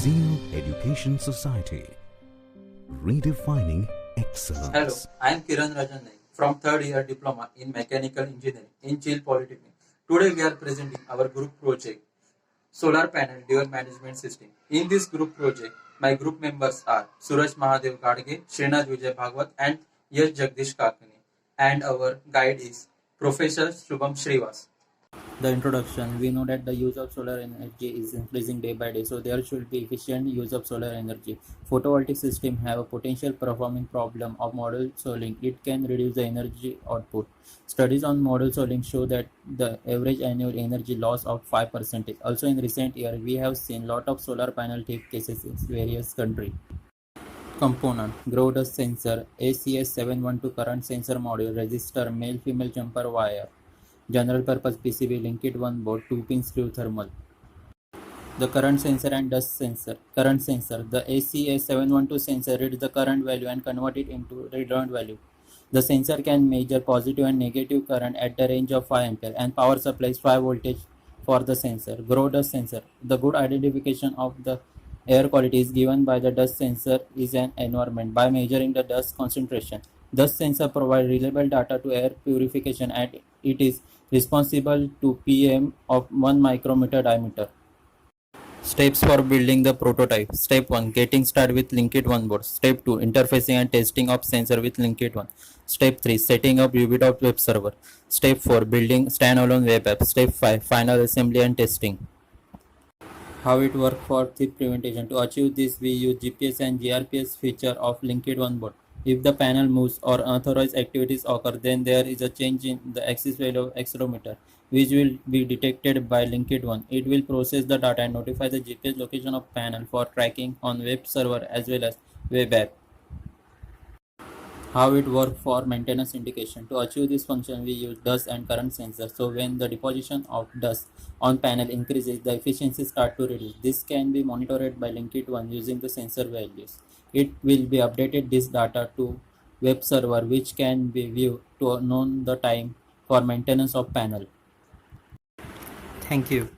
Zeal Education Society, redefining excellence. Hello, I am Kiran Rajan Naik from third year diploma in mechanical engineering in Chil Polytechnic. Today we are presenting our group project Solar Panel Dual Management System. In this group project, my group members are Suraj Mahadev Gadge, Srinath Vijay Bhagwat and Yash Jagdish Kakani. And our guide is Professor Shubham Srivas. The introduction, we know that the use of solar energy is increasing day by day, so there should be efficient use of solar energy. Photovoltaic system have a potential performing problem of module soling. It can reduce the energy output. Studies on module soling show that the average annual energy loss of 5%. Also in recent years, we have seen lot of solar panel thief cases in various countries. Component, grow dust sensor, ACS712 current sensor module, resistor, male-female jumper wire. General purpose PCB linked one board, 2-pin slew thermal. The current sensor and dust sensor. Current sensor. The ACS712 sensor reads the current value and convert it into relevant value. The sensor can measure positive and negative current at the range of 5 ampere and power supplies 5 voltage for the sensor. Grow dust sensor. The good identification of the air quality is given by the dust sensor is an environment by measuring the dust concentration. Dust sensor provides reliable data to air purification and it is responsible to PM of 1 micrometer diameter. Steps for building the prototype. Step 1. Getting started with Linkit 1 board. Step 2. Interfacing and testing of sensor with Linkit 1. Step 3. Setting up UBDOT web server. Step 4. Building standalone web app. Step 5. Final assembly and testing. How it works for thief prevention. To achieve this, we use GPS and GRPS feature of Linkit 1 board. If the panel moves or unauthorized activities occur, then there is a change in the axis value of accelerometer, which will be detected by Linkit 1. It will process the data and notify the GPS location of panel for tracking on web server as well as web app. How it works for maintenance indication. To achieve this function, we use dust and current sensors. So when the deposition of dust on panel increases, the efficiency starts to reduce. This can be monitored by Linkit 1 using the sensor values. It will be updated this data to web server, which can be viewed to know the time for maintenance of panel. Thank you.